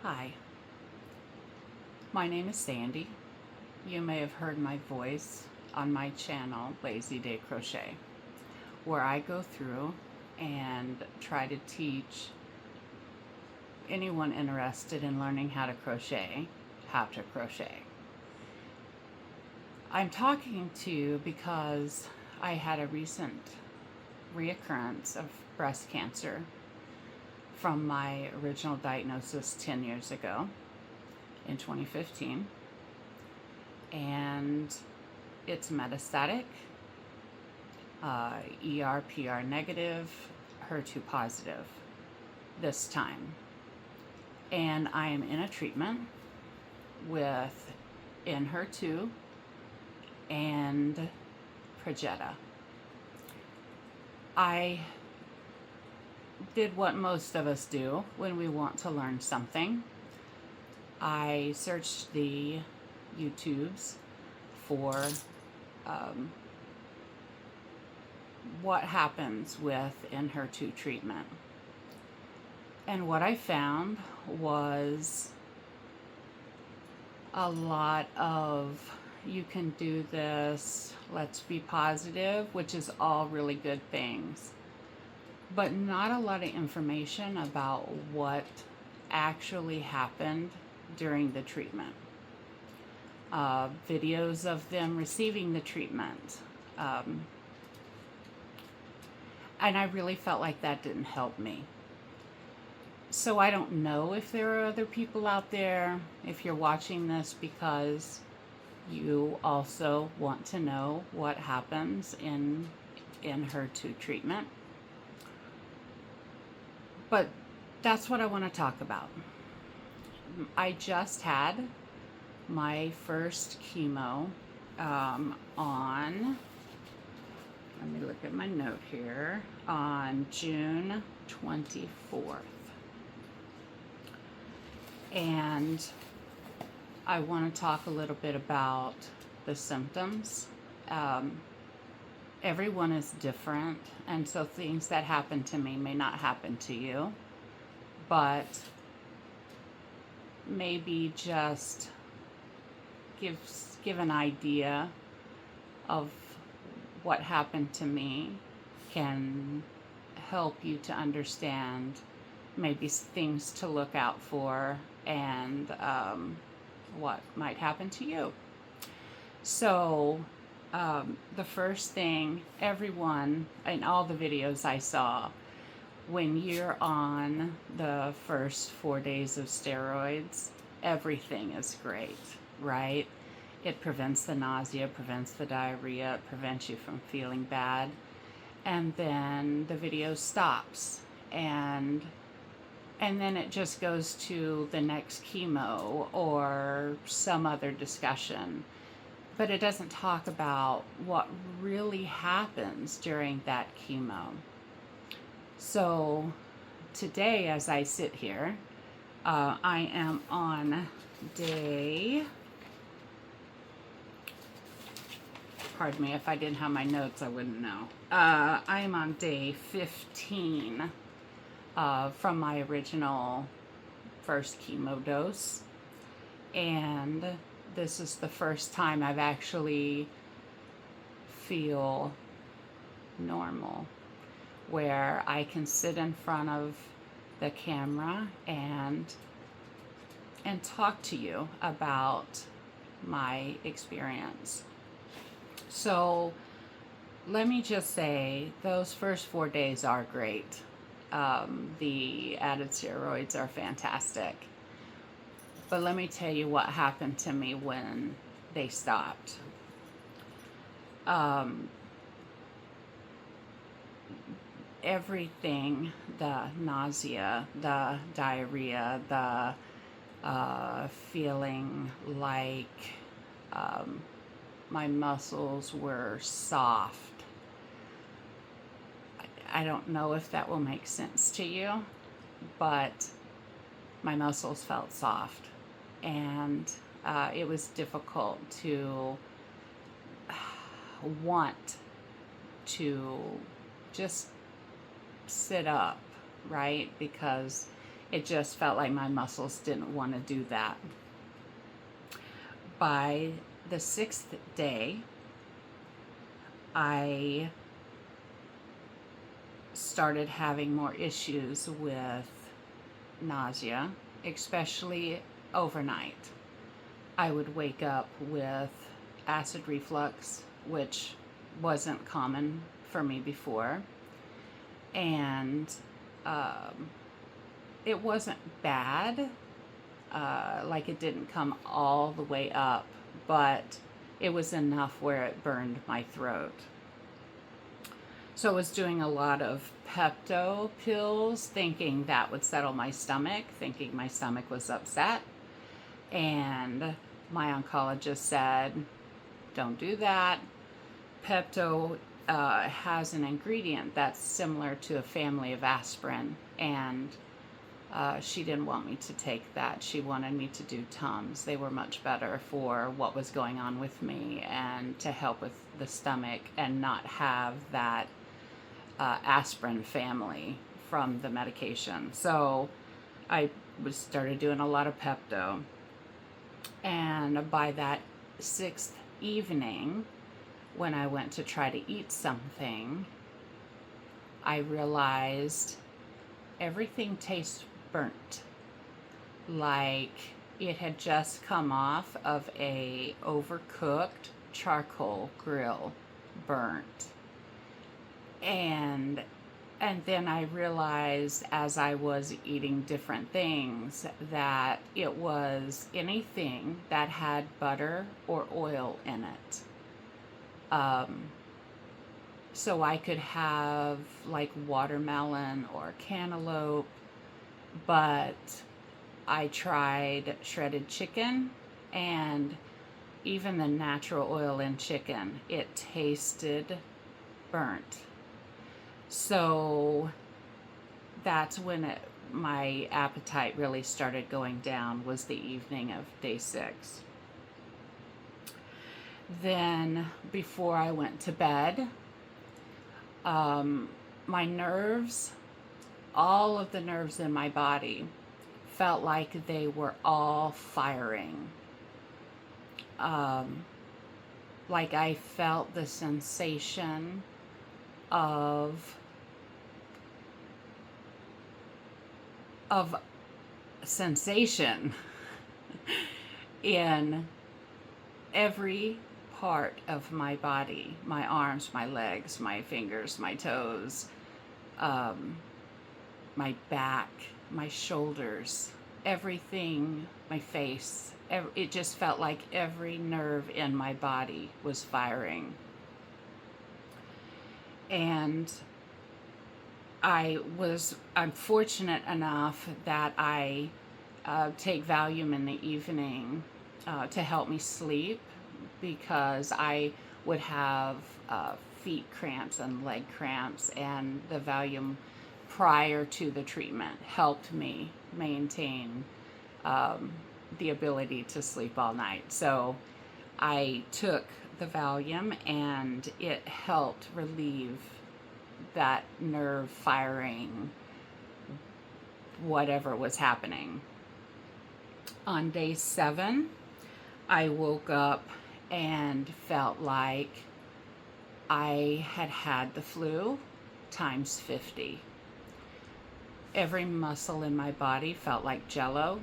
Hi, my name is Sandy. You may have heard my voice on my channel, Lazy Day Crochet, where I go through and try to teach anyone interested in learning how to crochet. I'm talking to you because I had a recent reoccurrence of breast cancer from my original diagnosis 10 years ago in 2015, and it's metastatic, ER/PR negative, HER2 positive this time, and I am in a treatment with ENHERTU and Progetta. I did what most of us do when we want to learn something. I searched the YouTubes for what happens with ENHERTU treatment. And what I found was a lot of, you can do this, let's be positive, which is all really good things, but not a lot of information about what actually happened during the treatment. Videos of them receiving the treatment. And I really felt like that didn't help me. So I don't know if there are other people out there, if you're watching this because you also want to know what happens in HER2 treatment. But that's what I want to talk about. I just had my first chemo on, let me look at my note here, on June 24th. And I want to talk a little bit about the symptoms. Everyone is different, and so things that happen to me may not happen to you, but maybe just give an idea of what happened to me can help you to understand maybe things to look out for and what might happen to you. So the first thing, everyone in all the videos I saw, when you're on the first 4 days of steroids, everything is great, right? It prevents the nausea, prevents the diarrhea, it prevents you from feeling bad. And then the video stops, and then it just goes to the next chemo or some other discussion. But it doesn't talk about what really happens during that chemo. So today, as I sit here, I am on day, pardon me, if I didn't have my notes, I wouldn't know. I am on day 15 from my original first chemo dose. And this is the first time I've actually feel normal, where I can sit in front of the camera and talk to you about my experience. So let me just say, those first 4 days are great. The added steroids are fantastic. But let me tell you what happened to me when they stopped. Everything, the nausea, the diarrhea, the feeling like my muscles were soft. I don't know if that will make sense to you, but my muscles felt soft, and it was difficult to want to just sit up, right? Because It just felt like my muscles didn't want to do that. By the 6th day, I started having more issues with nausea, especially overnight. I would wake up with acid reflux, which wasn't common for me before. And it wasn't bad, like it didn't come all the way up, but it was enough where it burned my throat. So I was doing a lot of Pepto pills, thinking that would settle my stomach, thinking my stomach was upset. And my oncologist said, don't do that. Pepto has an ingredient that's similar to a family of aspirin, and she didn't want me to take that. She wanted me to do Tums. They were much better for what was going on with me and to help with the stomach and not have that aspirin family from the medication. So I started doing a lot of Pepto. And by that 6th evening, when I went to try to eat something, I realized everything tastes burnt, like it had just come off of a overcooked charcoal grill, burnt. And then I realized as I was eating different things that it was anything that had butter or oil in it. So I could have like watermelon or cantaloupe, but I tried shredded chicken, and even the natural oil in chicken, it tasted burnt. So that's when my appetite really started going down, was the evening of day 6. Then before I went to bed, my nerves, all of the nerves in my body felt like they were all firing. Like I felt the sensation of sensation in every part of my body, my arms, my legs, my fingers, my toes, my back, my shoulders, everything, my face. It just felt like every nerve in my body was firing. And I'm fortunate enough that I take Valium in the evening to help me sleep, because I would have feet cramps and leg cramps, and the Valium prior to the treatment helped me maintain the ability to sleep all night. So I took the Valium, and it helped relieve that nerve firing, whatever was happening. On day 7, I woke up and felt like I had had the flu times 50. Every muscle in my body felt like jello.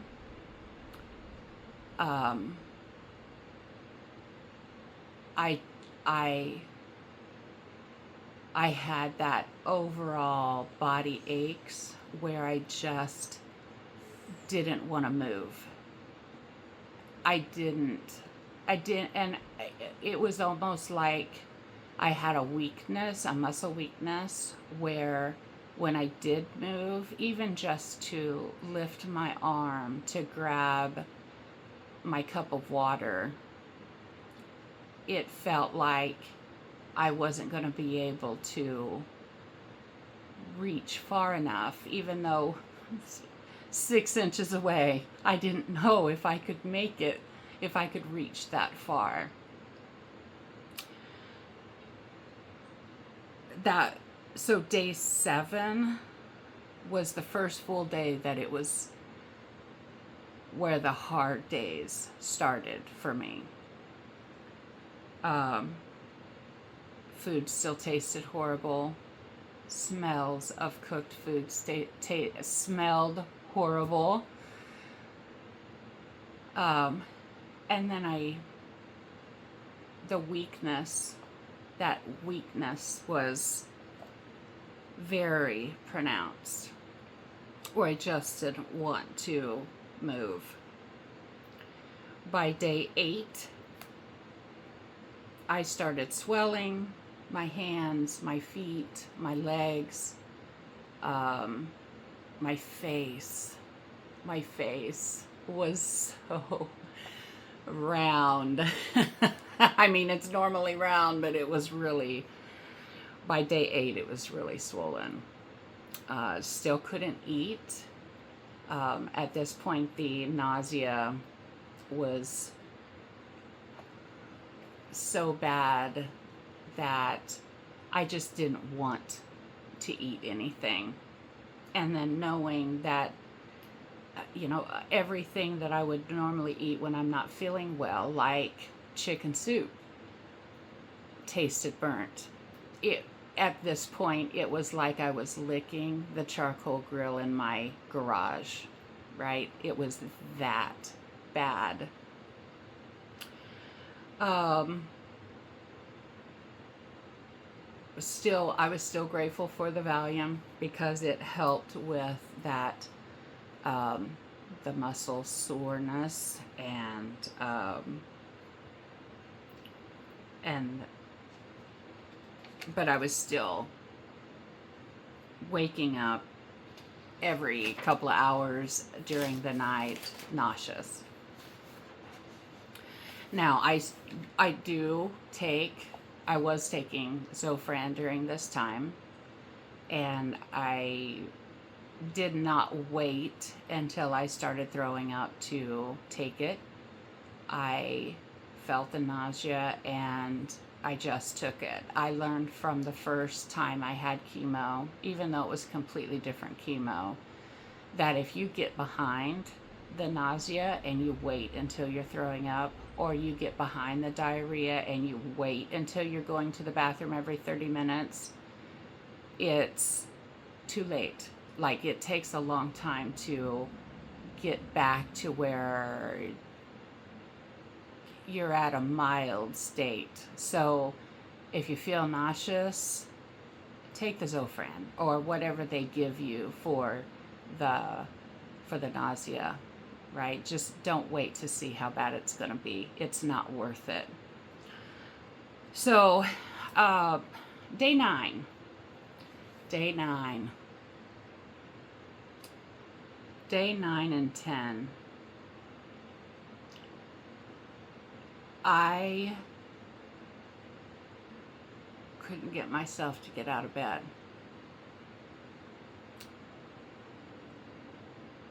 I had that overall body aches where I just didn't want to move. I didn't, and it was almost like I had a weakness, a muscle weakness, where when I did move, even just to lift my arm to grab my cup of water, it felt like I wasn't going to be able to reach far enough, even though 6 inches away, I didn't know if I could make it, if I could reach that far. So day 7, was the first full day that it was where the hard days started for me. Food still tasted horrible. Smells of cooked food smelled horrible. And then the weakness, that weakness was very pronounced, where I just didn't want to move. By day 8, I started swelling, my hands, my feet, my legs, my face. My face was so round. I mean, it's normally round, but it was really, by day 8, it was really swollen. Still couldn't eat. At this point, the nausea was so bad that I just didn't want to eat anything. And then knowing that, everything that I would normally eat when I'm not feeling well, like chicken soup, tasted burnt. At this point, it was like I was licking the charcoal grill in my garage, right? It was that bad. I was still grateful for the Valium because it helped with that, the muscle soreness but I was still waking up every couple of hours during the night, nauseous. Now, I was taking Zofran during this time, and I did not wait until I started throwing up to take it. I felt the nausea and I just took it. I learned from the first time I had chemo, even though it was completely different chemo, that if you get behind the nausea and you wait until you're throwing up, or you get behind the diarrhea and you wait until you're going to the bathroom every 30 minutes, it's too late. Like, it takes a long time to get back to where you're at a mild state. So if you feel nauseous, take the Zofran or whatever they give you for the nausea, right? Just don't wait to see how bad it's going to be. It's not worth it. So day 9. Day 9 and 10. I couldn't get myself to get out of bed.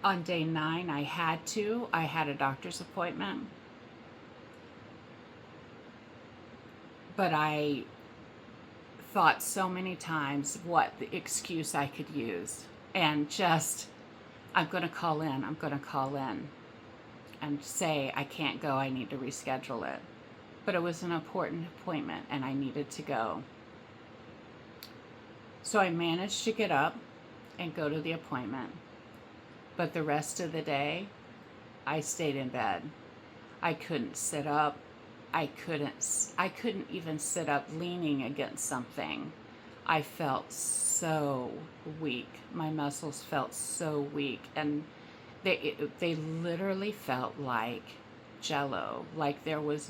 On day 9, I had a doctor's appointment, but I thought so many times what the excuse I could use, and just, I'm going to call in and say I can't go, I need to reschedule it. But it was an important appointment and I needed to go. So I managed to get up and go to the appointment. But the rest of the day, I stayed in bed. I couldn't sit up. I couldn't even sit up leaning against something. I felt so weak. My muscles felt so weak, and they literally felt like jello, like there was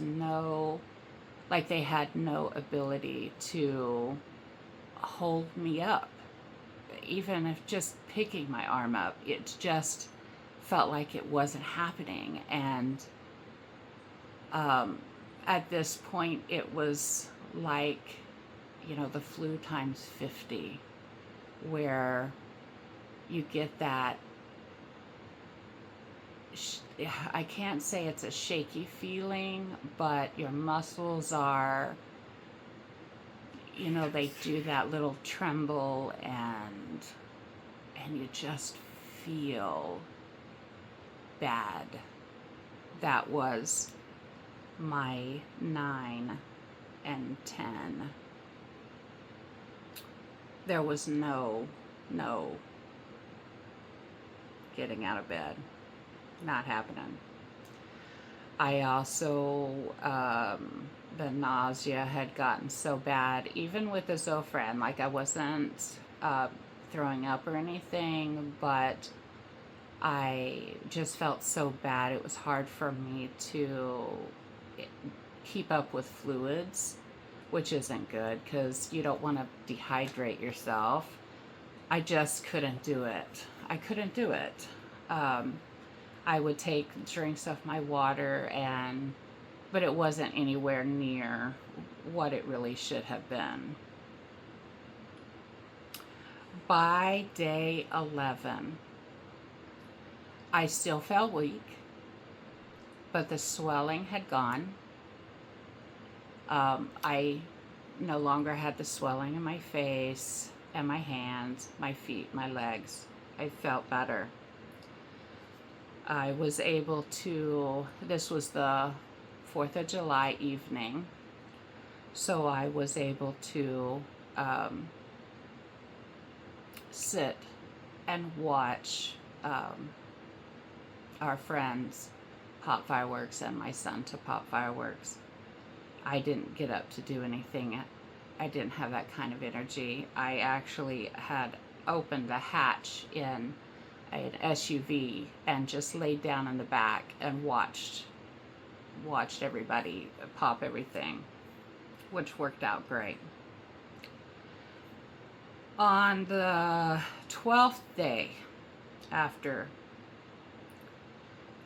like they had no ability to hold me up. Even if just picking my arm up, it just felt like it wasn't happening. And at this point, it was like, the flu times 50, where you get that, I can't say it's a shaky feeling, but your muscles are, they do that little tremble, and and you just feel bad. That was my 9 and 10. There was no getting out of bed. Not happening. I also, the nausea had gotten so bad, even with the Zofran. Like, I wasn't throwing up or anything, but I just felt so bad. It was hard for me to keep up with fluids, which isn't good because you don't want to dehydrate yourself. I just couldn't do it. I couldn't do it. I would take drinks of my water, but it wasn't anywhere near what it really should have been. By day 11, I still felt weak, but the swelling had gone. I no longer had the swelling in my face and my hands, my feet, my legs. I felt better. I was able to, this was the 4th of July evening, so I was able to sit and watch our friends pop fireworks and my son to pop fireworks. I didn't get up to do anything. I didn't have that kind of energy. I actually had opened the hatch in an SUV and just laid down in the back and watched everybody pop everything, which worked out great. On the 12th day after,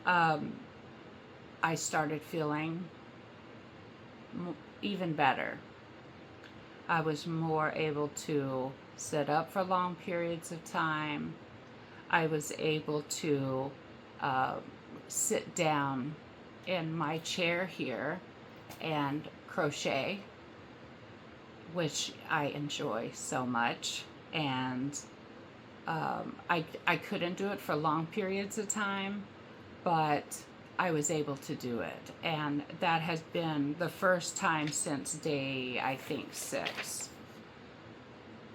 I started feeling even better. I was more able to sit up for long periods of time. I was able to sit down in my chair here and crochet, which I enjoy so much. And I couldn't do it for long periods of time, but I was able to do it. And that has been the first time since day, I think, 6.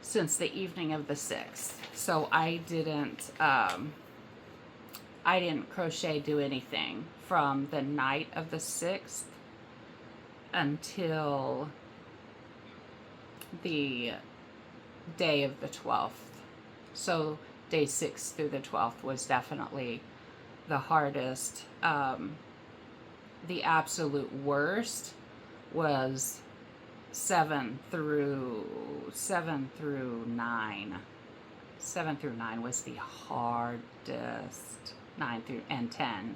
Since the evening of the 6th. So I didn't crochet, do anything from the night of the 6th until the day of the 12th. So day 6 through the 12th was definitely the hardest. The absolute worst was 7 through 9. 7 through 9 was the hardest. 9 through and 10.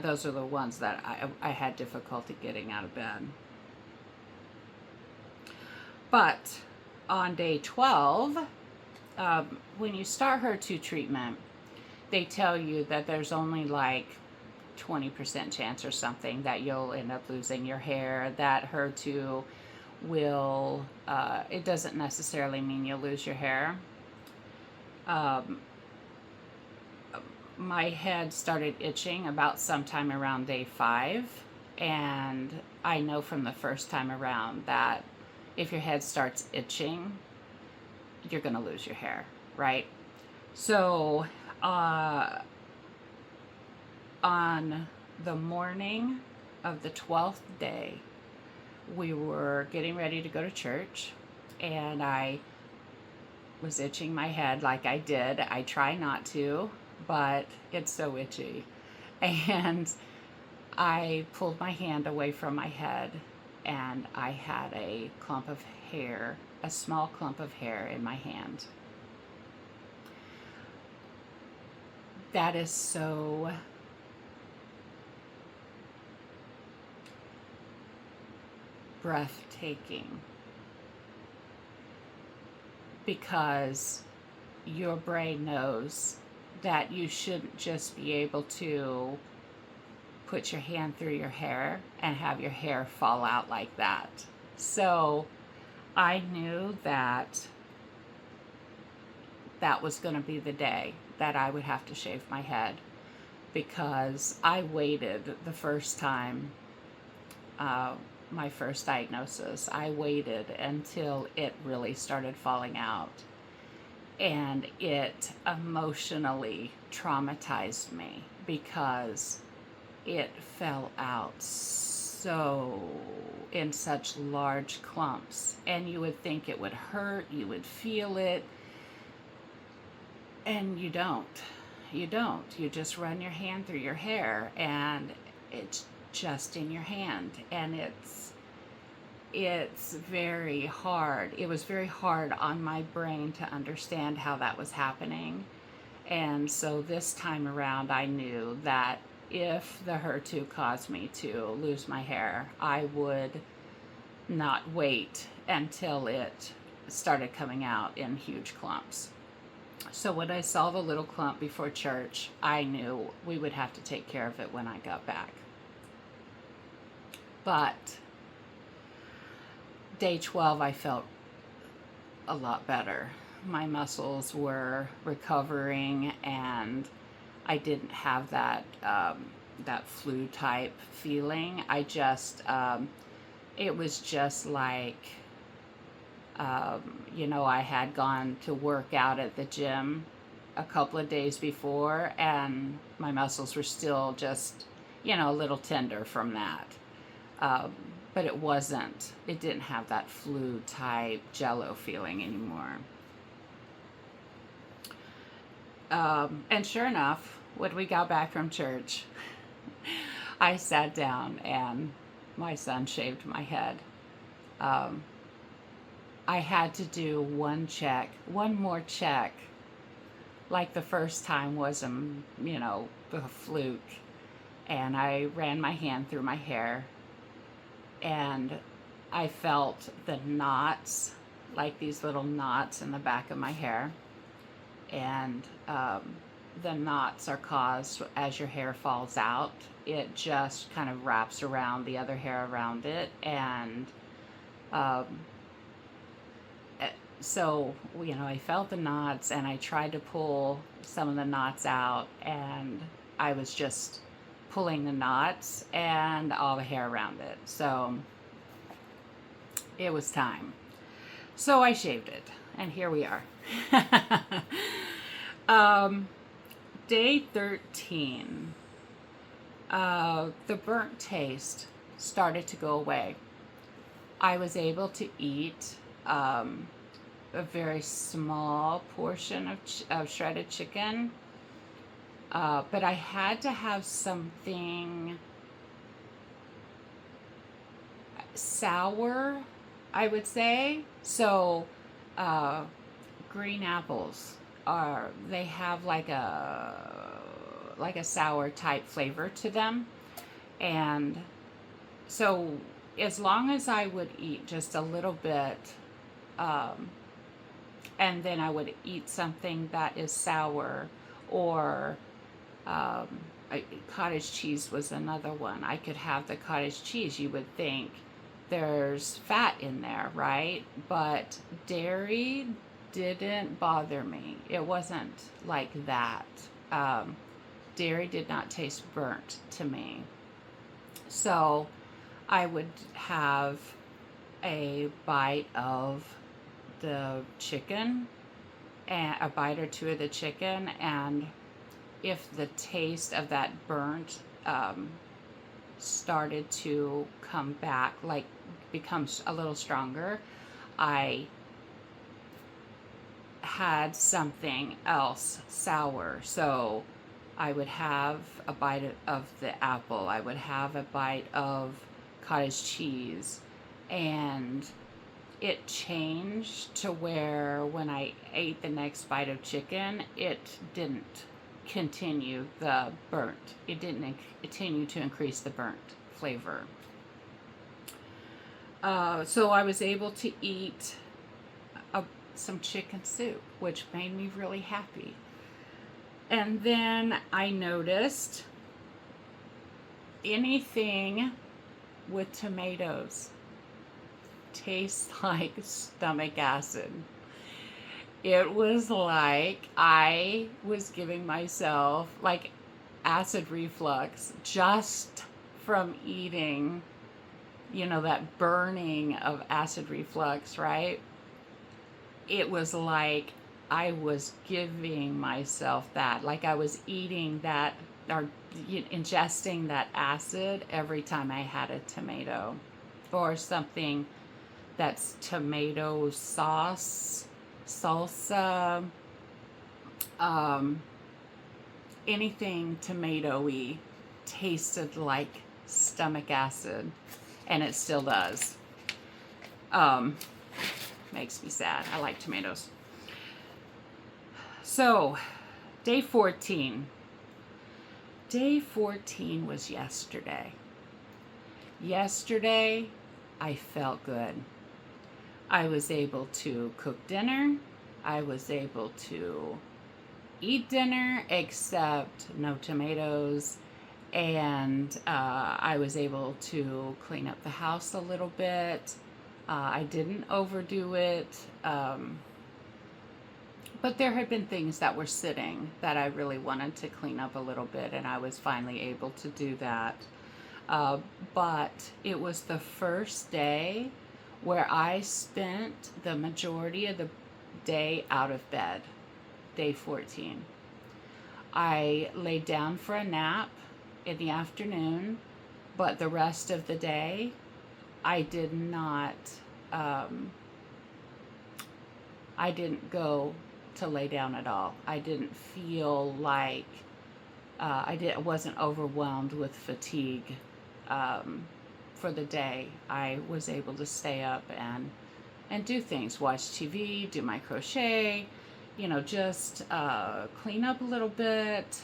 Those are the ones that I had difficulty getting out of bed. But on day 12, when you start HER2 treatment, they tell you that there's only like 20% chance or something that you'll end up losing your hair, that HER2 will, it doesn't necessarily mean you'll lose your hair. My head started itching about sometime around day 5, and I know from the first time around that if your head starts itching, you're going to lose your hair, right? So on the morning of the 12th day, we were getting ready to go to church, and I was itching my head like I did. I try not to, but it's so itchy. And I pulled my hand away from my head, and I had a clump of hair, a small clump of hair in my hand. That is so breathtaking, because your brain knows that you shouldn't just be able to put your hand through your hair and have your hair fall out like that. So I knew that that was going to be the day that I would have to shave my head, because I waited the first time, my first diagnosis, I waited until it really started falling out. And it emotionally traumatized me because it fell out so in such large clumps. And you would think it would hurt, you would feel it, and you don't. You don't. You just run your hand through your hair and it's just in your hand, and it's very hard. It was very hard on my brain to understand how that was happening. And so this time around, I knew that if the HER2 caused me to lose my hair, I would not wait until it started coming out in huge clumps. So when I saw the little clump before church, I knew we would have to take care of it when I got back. But day 12, I felt a lot better. My muscles were recovering, and I didn't have that flu type feeling. I just, it was just like, I had gone to work out at the gym a couple of days before, and my muscles were still just, a little tender from that. But it didn't have that flu type jello feeling anymore. And sure enough, when we got back from church, I sat down and my son shaved my head. I had to do one more check, like the first time was, a fluke. And I ran my hand through my hair, and I felt the knots, like these little knots in the back of my hair. And the knots are caused as your hair falls out. It just kind of wraps around the other hair around it. And so, I felt the knots, and I tried to pull some of the knots out, and I was just pulling the knots and all the hair around it. So it was time. So I shaved it, and here we are. Day 13, the burnt taste started to go away. I was able to eat a very small portion of shredded chicken, but I had to have something sour, I would say. So green apples they have like a sour type flavor to them. And so as long as I would eat just a little bit, and then I would eat something that is sour, or cottage cheese was another one. I could have the cottage cheese. You would think there's fat in there, right? But dairy didn't bother me. It wasn't like that. Dairy did not taste burnt to me. So I would have a bite of the chicken, and a bite or two of the chicken, and if the taste of that burnt started to come back, like becomes a little stronger, I had something else sour. So I would have a bite of the apple, I would have a bite of cottage cheese, and it changed to where when I ate the next bite of chicken, it didn't continue the burnt. It didn't continue to increase the burnt flavor. So I was able to eat some chicken soup, which made me really happy. And then I noticed anything with tomatoes tastes like stomach acid. It was like I was giving myself like acid reflux just from eating, that burning of acid reflux, right? It was like I was giving myself that, like I was eating that or ingesting that acid every time I had a tomato or something that's tomato sauce, salsa, um, anything tomatoey tasted like stomach acid, and it still does. Um, Makes me sad. I like tomatoes. So, day 14. Day 14 was yesterday. Yesterday, I felt good. I was able to cook dinner. I was able to eat dinner, except no tomatoes. And I was able to clean up the house a little bit. I didn't overdo it. But there had been things that were sitting that I really wanted to clean up a little bit, and I was finally able to do that. But it was the first day where I spent the majority of the day out of bed, day 14. I laid down for a nap in the afternoon, but the rest of the day, I did not, I didn't go to lay down at all. I didn't feel like, I wasn't overwhelmed with fatigue for the day. I was able to stay up and do things, watch TV, do my crochet, just clean up a little bit,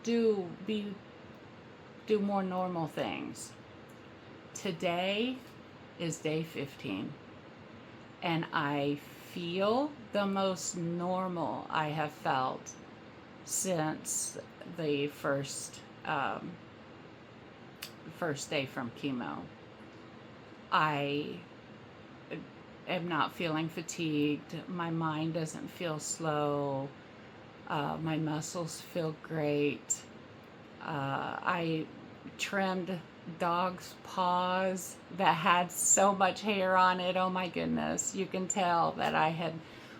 do more normal things. Today is day 15, and I feel the most normal I have felt since the first day from chemo. I am not feeling fatigued. My mind doesn't feel slow. My muscles feel great. I trimmed dog's paws that had so much hair on it. Oh my goodness. You can tell that I had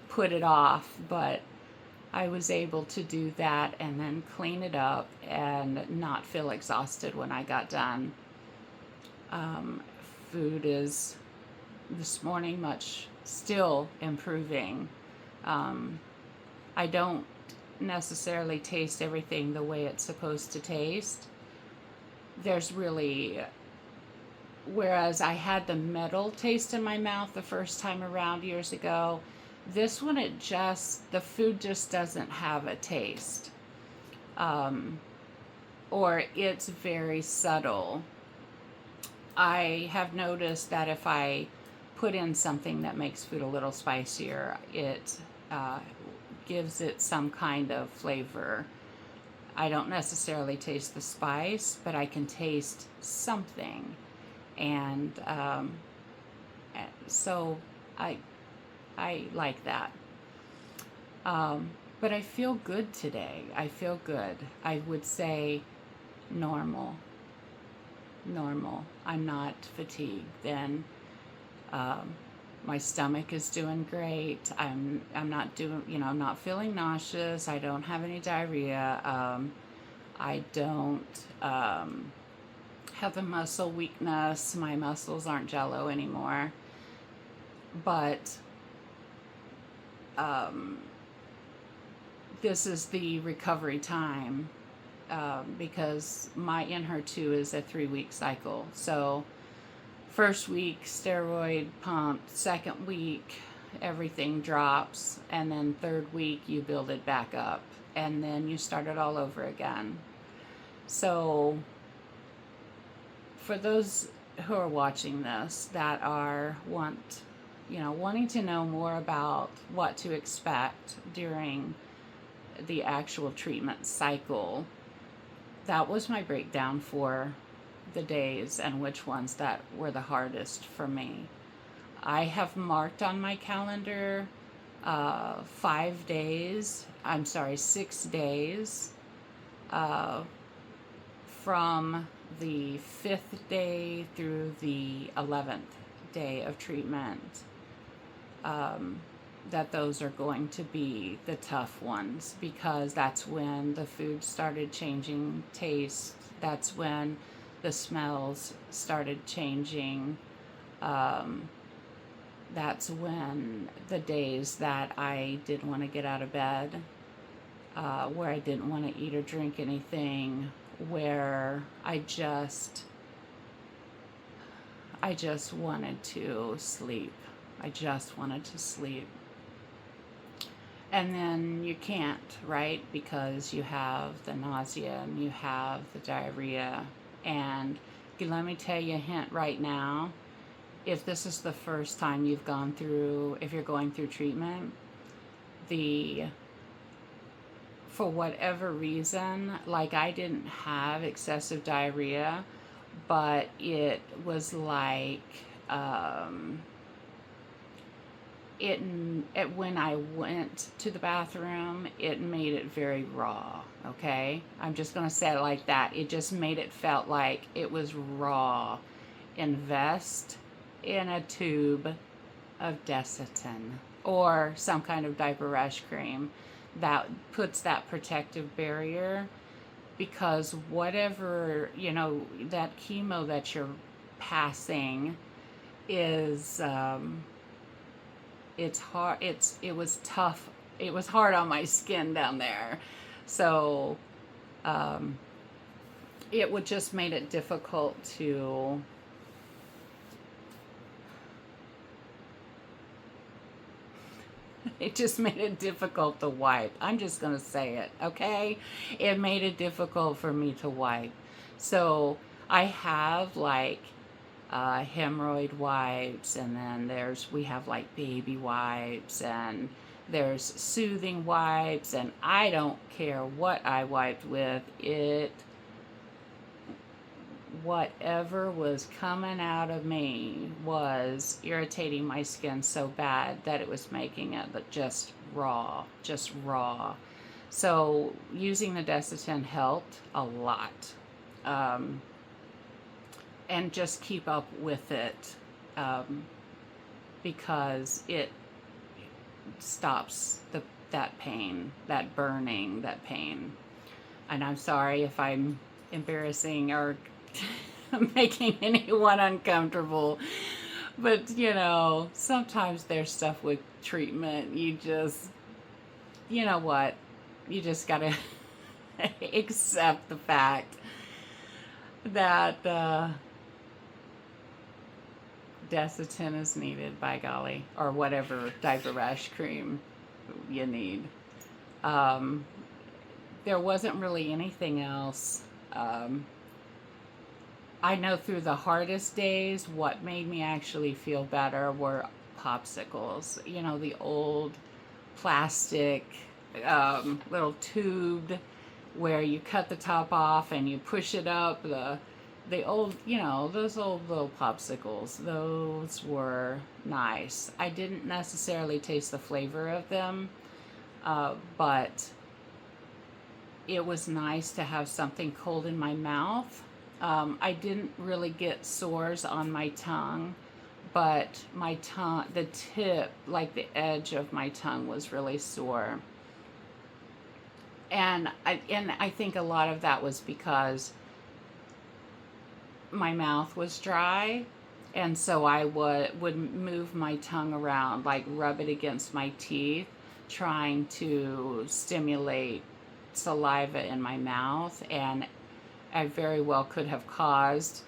put it off, but I was able to do that and then clean it up and not feel exhausted when I got done. Food is this morning much still improving. I don't necessarily taste everything the way it's supposed to taste. There's really, whereas I had the metal taste in my mouth the first time around years ago, this one, the food just doesn't have a taste. Or it's very subtle. I have noticed that if I put in something that makes food a little spicier, it gives it some kind of flavor. I don't necessarily taste the spice, but I can taste something. And so I like that. But I feel good today. I feel good. I would say normal. I'm not fatigued. Then my stomach is doing great. I'm not feeling nauseous. I don't have any diarrhea. I don't have a muscle weakness. My muscles aren't jello anymore. But this is the recovery time because my ENHERTU is a 3-week cycle. So first week, steroid pump. Second week, everything drops. And then third week, you build it back up. And then you start it all over again. So for those who are watching this that are wanting to know more about what to expect during the actual treatment cycle, that was my breakdown for the days and which ones that were the hardest for me. I have marked on my calendar 5 days, I'm sorry, 6 days uh, from the 5th day through the 11th day of treatment, that those are going to be the tough ones, because that's when the food started changing taste. That's when the smells started changing. That's when the days that I didn't want to get out of bed, where I didn't want to eat or drink anything, where I just wanted to sleep. I just wanted to sleep. And then you can't, right? Because you have the nausea and you have the diarrhea. And let me tell you a hint right now. If this is the first time you've gone through, if you're going through treatment, for whatever reason, like I didn't have excessive diarrhea, but it was like, when I went to the bathroom, it made it very raw, okay? I'm just going to say it like that. It just made it felt like it was raw. Invest in a tube of Desitin or some kind of diaper rash cream that puts that protective barrier, because whatever, that chemo that you're passing is, it's hard. It was tough. It was hard on my skin down there. So it would just made it difficult to it just made it difficult to wipe. I'm just going to say it, okay? It made it difficult for me to wipe. So I have like hemorrhoid wipes, and then we have like baby wipes, and there's soothing wipes, and I don't care what I wiped with it. Whatever was coming out of me was irritating my skin so bad that it was making it just raw. So using the Desitin helped a lot. And just keep up with it, because it stops that pain, that burning, that pain. And I'm sorry if I'm embarrassing or making anyone uncomfortable, but sometimes there's stuff with treatment, you just, you just gotta accept the fact that Desitin is needed, by golly, or whatever diaper rash cream you need. There wasn't really anything else. I know through the hardest days, what made me actually feel better were popsicles. The old plastic little tube where you cut the top off and you push it up. The old, those old little popsicles, those were nice. I didn't necessarily taste the flavor of them, but it was nice to have something cold in my mouth. I didn't really get sores on my tongue, but my tongue, the tip, like the edge of my tongue was really sore. And I think a lot of that was because my mouth was dry, and so I would move my tongue around, like rub it against my teeth, trying to stimulate saliva in my mouth, and I very well could have caused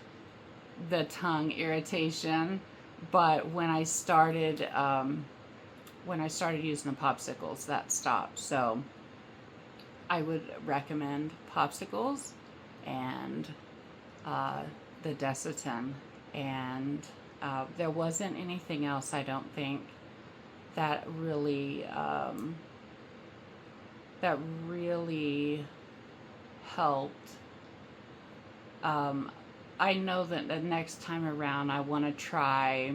the tongue irritation. But when I started using the popsicles, that stopped. So I would recommend popsicles and the Desitin, and there wasn't anything else, I don't think, that really helped. I know that the next time around I want to try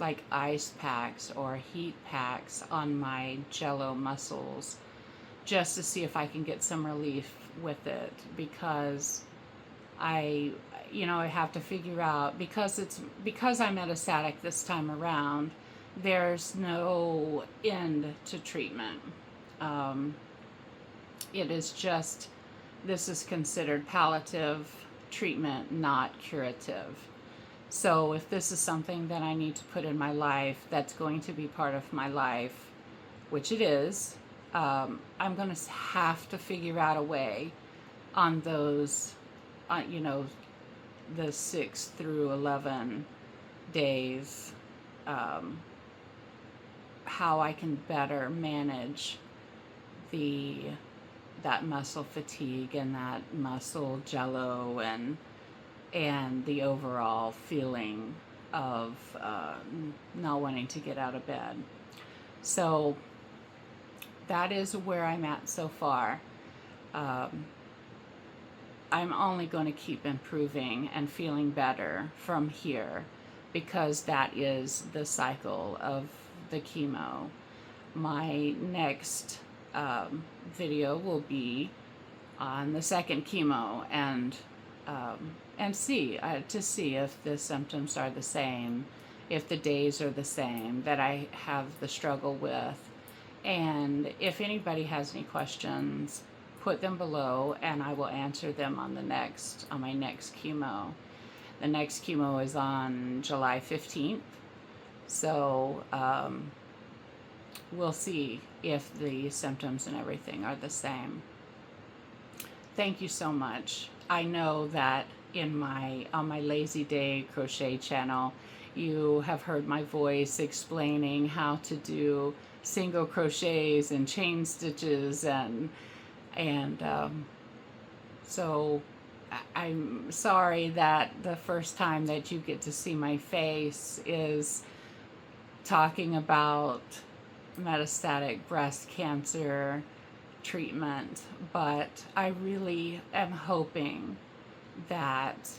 like ice packs or heat packs on my jello muscles just to see if I can get some relief with it, because I I have to figure out, because I'm metastatic this time around, there's no end to treatment. Um, it is just, this is considered palliative treatment, not curative. So if this is something that I need to put in my life, that's going to be part of my life, which it is, I'm going to have to figure out a way on those, the 6 through 11 days, um, how I can better manage the that muscle fatigue and that muscle jello, and the overall feeling of not wanting to get out of bed. So that is where I'm at so far. I'm only going to keep improving and feeling better from here, because that is the cycle of the chemo. My next video will be on the second chemo, and see to see if the symptoms are the same, if the days are the same that I have the struggle with. And if anybody has any questions, put them below and I will answer them on my next chemo. The next chemo is on July 15th. So we'll see if the symptoms and everything are the same. Thank you so much. I know that on my Lazy Day Crochet channel, you have heard my voice explaining how to do single crochets and chain stitches, and so I'm sorry that the first time that you get to see my face is talking about metastatic breast cancer treatment, but I really am hoping that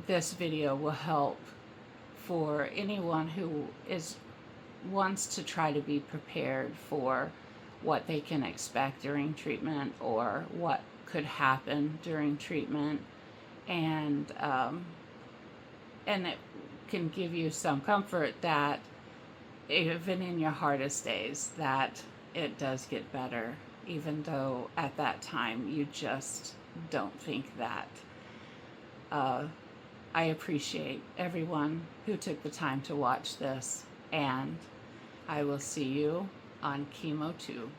this video will help for anyone who wants to try to be prepared for what they can expect during treatment, or what could happen during treatment, and it can give you some comfort that even in your hardest days, that it does get better, even though at that time you just don't think that. I appreciate everyone who took the time to watch this, and I will see you on Chemo 2.